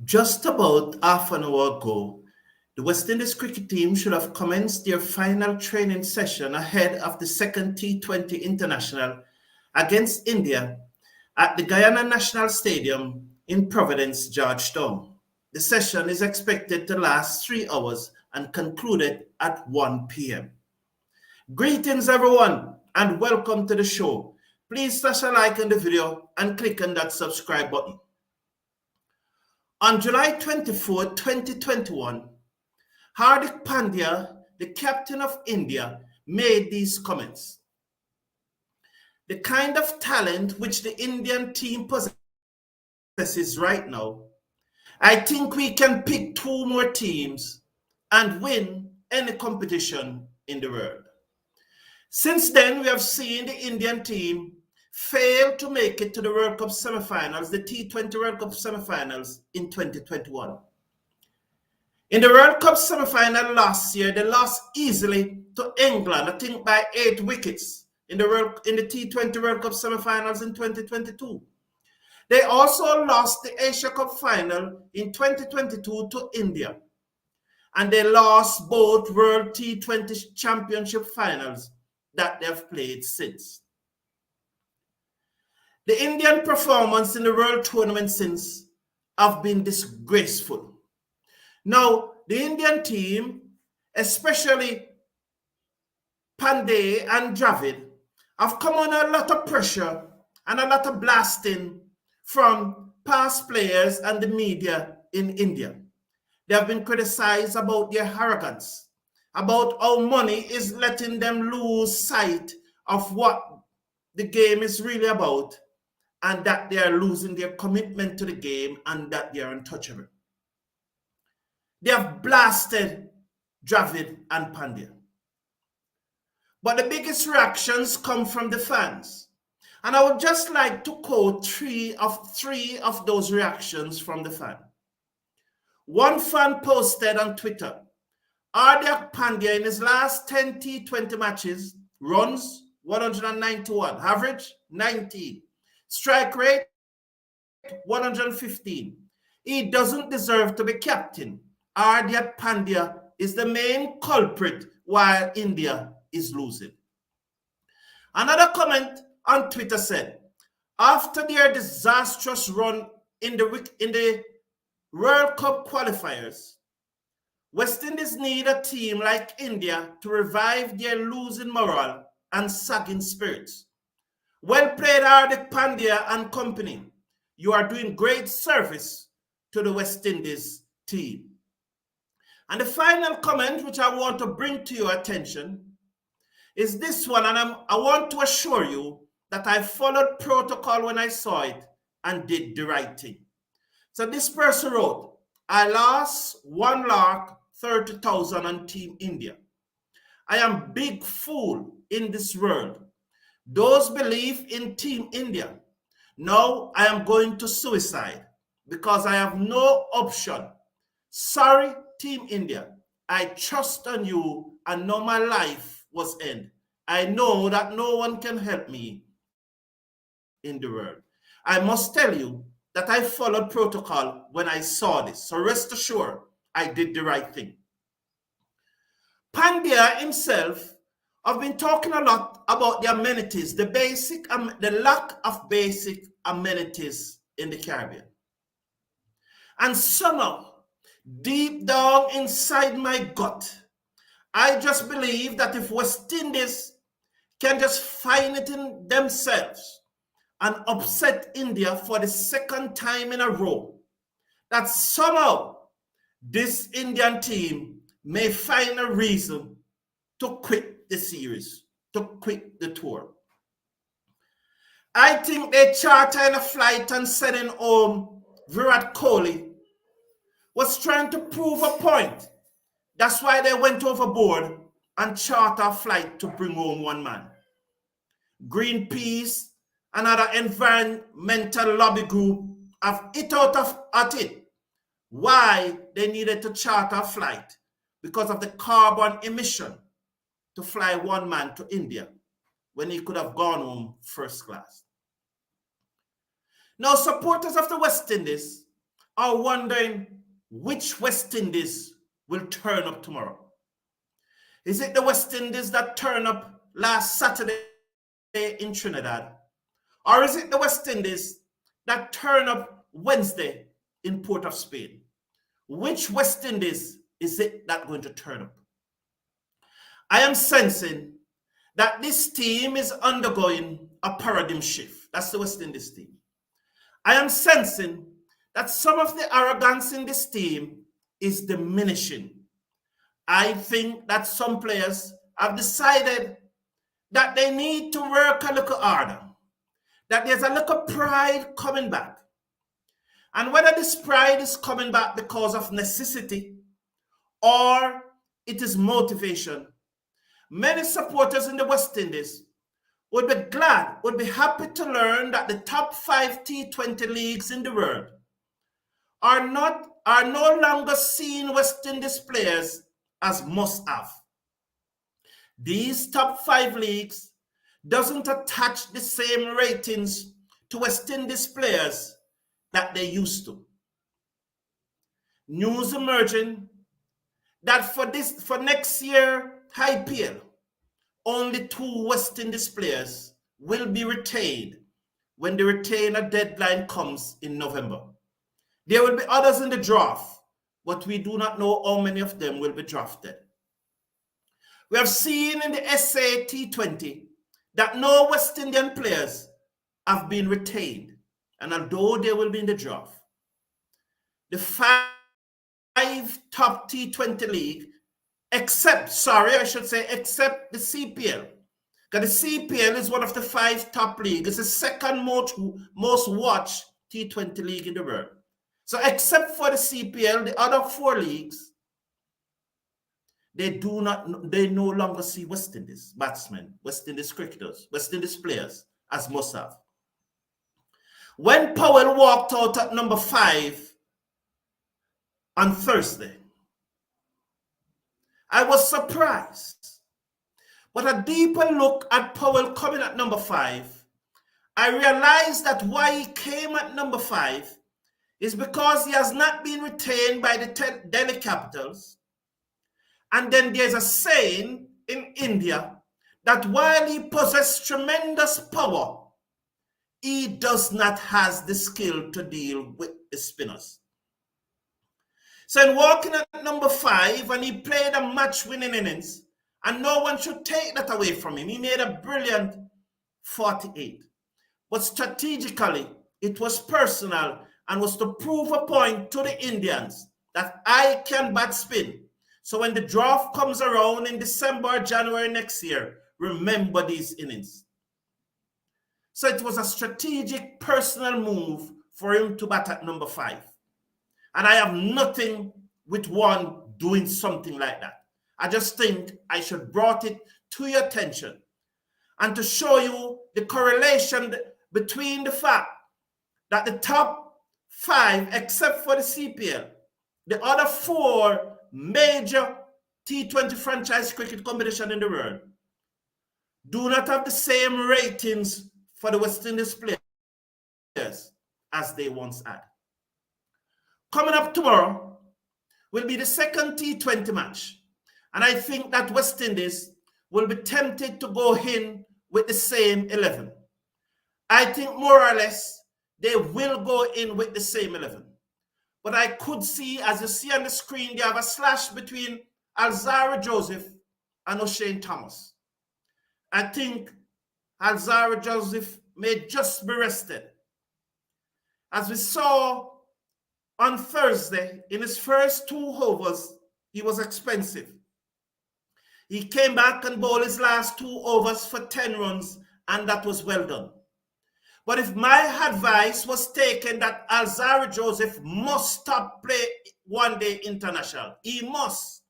Just about half an hour ago, the West Indies cricket team should have commenced their final training session ahead of the second T20 International against India at the Guyana National Stadium in Providence, Georgetown. The session is expected to last 3 hours and concluded at 1 p.m. Greetings, everyone, and welcome to the show. Please smash a like on the video and click on that subscribe button. On July 24, 2021, Hardik Pandya, the captain of India, made these comments. The kind of talent which the Indian team possesses right now, I think we can pick two more teams and win any competition in the world. Since then, we have seen the Indian team fail to make it to the World Cup semifinals, the T20 World Cup semifinals in 2021. In the World Cup semifinal last year, they lost easily to England, I think by 8 wickets in the T20 World Cup semifinals in 2022. They also lost the Asia Cup final in 2022 to India. And they lost both World T20 Championship finals that they've played since. The Indian performance in the World Tournament since have been disgraceful. Now, the Indian team, especially Pandya and Dravid, have come under a lot of pressure and a lot of blasting from past players and the media in India. They have been criticized about their arrogance, about how money is letting them lose sight of what the game is really about, and that they are losing their commitment to the game and that they are untouchable. They have blasted Dravid and Pandya. But the biggest reactions come from the fans. And I would just like to quote three of those reactions from the fan. One fan posted on Twitter, Hardik Pandya in his last 10 T20 matches, runs 191, average 19, strike rate 115. He doesn't deserve to be captain. Hardik Pandya is the main culprit while India is losing. Another comment on Twitter said, after their disastrous run in the World Cup qualifiers, West Indies need a team like India to revive their losing morale and sagging spirits. Well played, Hardik Pandya and company. You are doing great service to the West Indies team. And the final comment which I want to bring to your attention is this one, and I want to assure you that I followed protocol when I saw it and did the right thing. So this person wrote, I lost 1,30,000 on Team India. I am big fool in this world. Those believe in Team India. Now I am going to suicide because I have no option. Sorry, Team India. I trust on you and know my life was end. I know that no one can help me in the world. I must tell you that I followed protocol when I saw this. So rest assured, I did the right thing. Pandya himself have been talking a lot about the amenities, the lack of basic amenities in the Caribbean. And somehow, deep down inside my gut, I just believe that if West Indies can just find it in themselves and upset India for the second time in a row, that somehow this Indian team may find a reason to quit the series, to quit the tour. I think they chartered a flight and sending home Virat Kohli was trying to prove a point. That's why they went overboard and chartered a flight to bring home one man. Greenpeace and other environmental lobby group have hit out at it why they needed to charter a flight because of the carbon emission to fly one man to India when he could have gone home first class. Now, supporters of the West Indies are wondering which West Indies will turn up tomorrow. Is it the West Indies that turned up last Saturday in Trinidad? Or is it the West Indies that turn up Wednesday in Port of Spain? Which West Indies is it that going to turn up? I am sensing that this team is undergoing a paradigm shift. That's the West Indies team. I am sensing that some of the arrogance in this team is diminishing. I think that some players have decided that they need to work a little harder, that there's a little pride coming back. And whether this pride is coming back because of necessity or it is motivation, many supporters in the West Indies would be glad, would be happy to learn that the top 5 T20 leagues in the world are no longer seeing West Indies players as must-have. These top 5 leagues doesn't attach the same ratings to West Indies players that they used to. News emerging that for next year IPL, only 2 West Indies players will be retained when the retainer deadline comes in November. There will be others in the draft, but we do not know how many of them will be drafted. We have seen in the SA T20 that no West Indian players have been retained, and although they will be in the draft, the 5 top T20 league, except the CPL. Because the CPL is one of the 5 top leagues. It's the second most watched T20 league in the world. So except for the CPL, the other 4 leagues, they no longer see West Indies batsmen, West Indies cricketers, West Indies players as must-have. When Powell walked out at number 5 on Thursday, I was surprised. But a deeper look at Powell coming at number 5, I realized that why he came at number 5 is because he has not been retained by the Delhi Capitals. And then there's a saying in India that while he possesses tremendous power, he does not have the skill to deal with the spinners. So in walking at number 5, and he played a match-winning innings, and no one should take that away from him. He made a brilliant 48. But strategically, it was personal and was to prove a point to the Indians that I can bat spin. So when the draft comes around in December or January next year, remember these innings. So it was a strategic personal move for him to bat at number 5. And I have nothing with one doing something like that. I just think I should brought it to your attention and to show you the correlation between the fact that the top 5, except for the CPL, the other 4 major T20 franchise cricket competition in the world do not have the same ratings for the West Indies players as they once had. Coming up tomorrow will be the second T20 match. And I think that West Indies will be tempted to go in with the same 11. I think more or less they will go in with the same 11. But I could see, as you see on the screen, they have a slash between Alzarri Joseph and O'Shane Thomas. I think Alzarri Joseph may just be rested. As we saw on Thursday, in his first 2 overs, he was expensive. He came back and bowled his last 2 overs for 10 runs, and that was well done. But if my advice was taken that Alzarri Joseph must stop play one-day international, he must.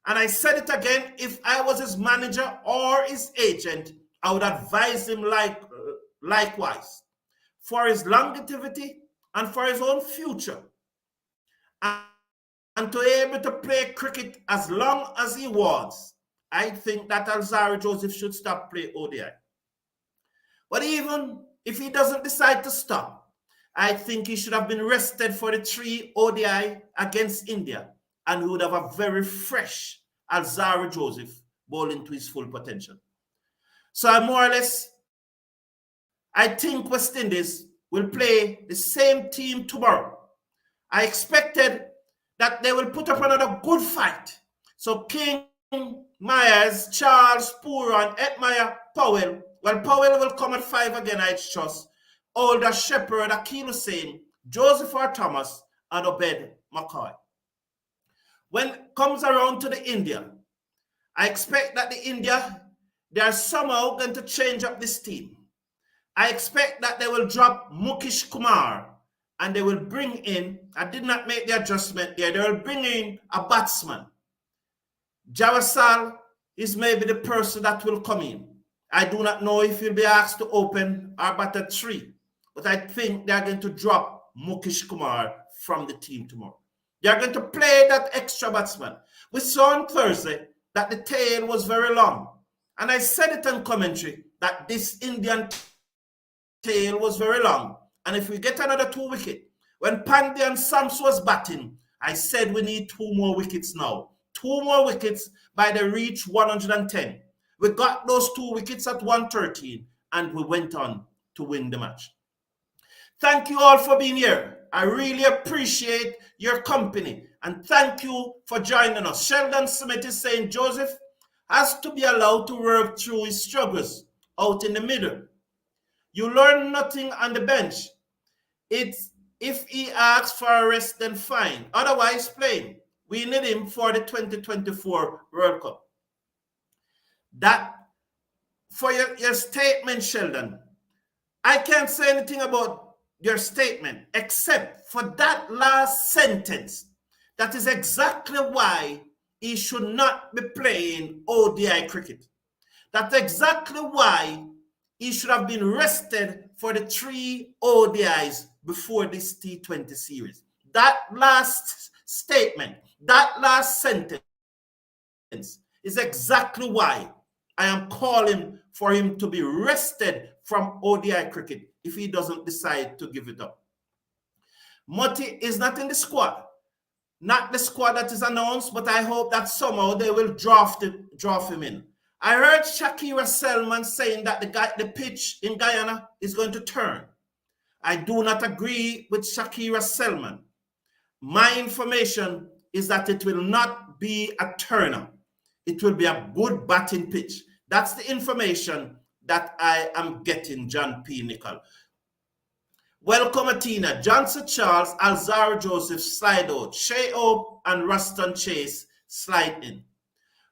And I said it again, if I was his manager or his agent, I would advise him likewise for his longevity and for his own future. And to be able to play cricket as long as he was, I think that Alzarri Joseph should stop playing ODI. But even if he doesn't decide to stop, I think he should have been rested for the 3 ODI against India, and he would have a very fresh Alzarri Joseph bowling to his full potential. So I think West Indies will play the same team tomorrow. I expected that they will put up another good fight. So King, Myers, Charles, Pooran, Edmire, Powell. Well, Powell will come at 5 again, I trust. Older Shepherd, Akil Hussain, Joseph R. Thomas, and Obed McCoy. When it comes around to the India, I expect that they are somehow going to change up this team. I expect that they will drop Mukesh Kumar and they will bring in, I did not make the adjustment there, they will bring in a batsman. Javasal is maybe the person that will come in. I do not know if he'll be asked to open or bat at 3, but I think they're going to drop Mukesh Kumar from the team tomorrow. They're going to play that extra batsman. We saw on Thursday that the tail was very long. And I said it on commentary that this Indian tail was very long. And if we get another 2 wickets, when Pandya and Sams was batting, I said we need 2 more wickets now. 2 more wickets by the reach 110. We got those 2 wickets at 113 and we went on to win the match. Thank you all for being here. I really appreciate your company and thank you for joining us. Sheldon Smith is saying Joseph has to be allowed to work through his struggles out in the middle. You learn nothing on the bench. It's if he asks for a rest, then fine. Otherwise, play. We need him for the 2024 World Cup. That, for your statement, Sheldon, I can't say anything about your statement except for that last sentence. That is exactly why he should not be playing ODI cricket. That's exactly why he should have been rested for the 3 ODIs before this T20 series. That last statement, that last sentence is exactly why I am calling for him to be rested from ODI cricket if he doesn't decide to give it up. Moti is not in the squad. Not the squad that is announced, but I hope that somehow they will draft him in. I heard Shakira Selman saying that the pitch in Guyana is going to turn. I do not agree with Shakira Selman. My information is that it will not be a turner. It will be a good batting pitch. That's the information that I am getting, John P. Nicol. Welcome, Atina. Johnson Charles, Alzarri Joseph slide out. Shea Ope and Ruston Chase slide in.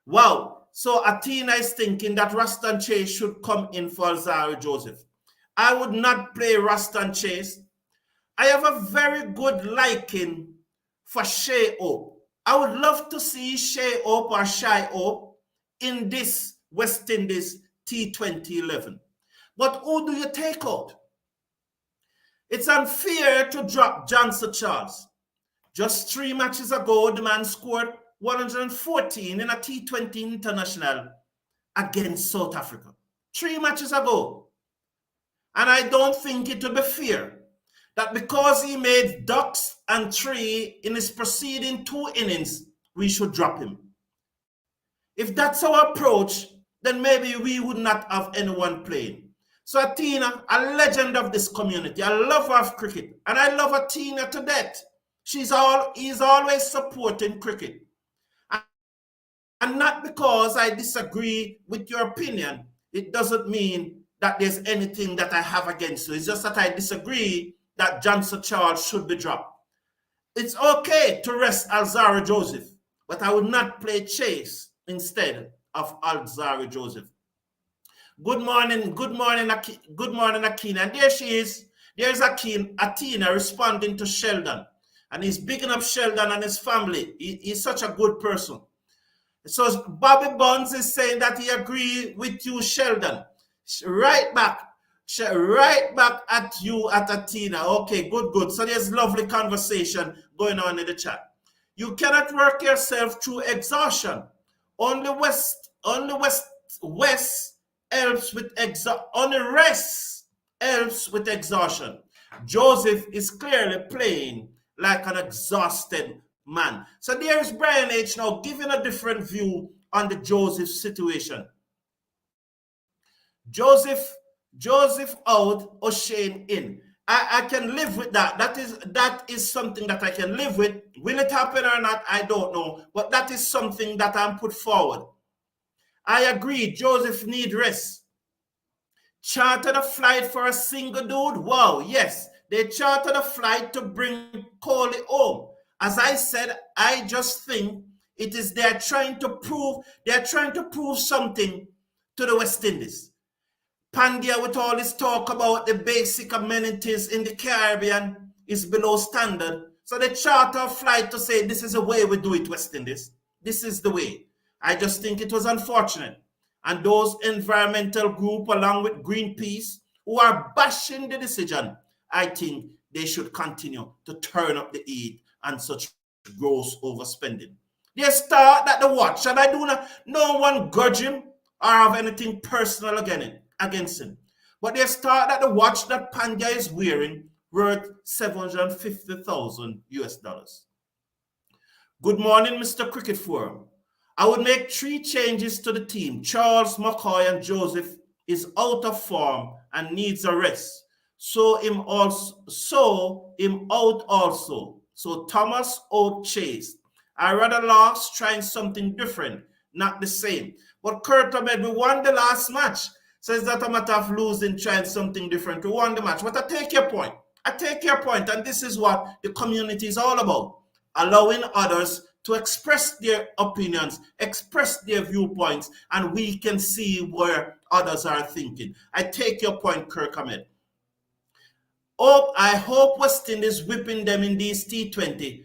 Wow. So Atina is thinking that Ruston Chase should come in for Alzarri Joseph. I would not play Ruston Chase. I have a very good liking for Shea Ope. I would love to see Shea Ope or Shai Ope in this West Indies T2011. But who do you take out? It's unfair to drop Johnson Charles. Just 3 matches ago, the man scored 114 in a T20 international against South Africa. 3 matches ago. And I don't think it will be fair that because he made ducks and 3 in his preceding 2 innings, we should drop him. If that's our approach, then maybe we would not have anyone playing. So Atina, a legend of this community, a lover of cricket, and I love Atina to death. He's always supporting cricket. And not because I disagree with your opinion, it doesn't mean that there's anything that I have against you. It's just that I disagree that Johnson Charles should be dropped. It's okay to rest Alzarri Joseph, but I would not play Chase instead of Alzarri Joseph. Good morning, Akina. And there she is. There's Atina responding to Sheldon. And he's bigging up Sheldon and his family. He's such a good person. So Bobby Bonds is saying that he agrees with you, Sheldon. Right back at you, at Atina. Okay, good. So there's lovely conversation going on in the chat. You cannot work yourself through exhaustion. Only West helps with rest helps with exhaustion. Joseph is clearly playing like an exhausted man. So there is Brian H. now giving a different view on the Joseph situation. Joseph out, O'Shane in. I can live with that. That is something that I can live with. Will it happen or not? I don't know. But that is something that I'm put forward. I agree. Joseph need rest. Chartered a flight for a single dude? Wow, yes. They chartered a flight to bring Kohli home. As I said, I just think it is they're trying to prove something to the West Indies. Pandya, with all this talk about the basic amenities in the Caribbean, is below standard. So they charter a flight to say this is the way we do it, West Indies. This is the way. I just think it was unfortunate. And those environmental group, along with Greenpeace, who are bashing the decision, I think they should continue to turn up the heat and such gross overspending. They start at the watch, and I do not, no one grudge him or have anything personal against him. But they start at the watch that Pandya is wearing, worth $750,000 US dollars. Good morning, Mr. Cricket Forum. I would make 3 changes to the team. Charles, McCoy, and Joseph is out of form and needs a rest. So him out also. So Thomas, Hope, Chase. I rather lost trying something different, not the same. But Kurt Ahmed, we won the last match. So it's not a matter of losing, trying something different. We won the match. But I take your point. And this is what the community is all about. Allowing others to express their opinions, express their viewpoints, and we can see where others are thinking. I take your point, Kirk Ahmed. I hope West Indies whipping them in these T20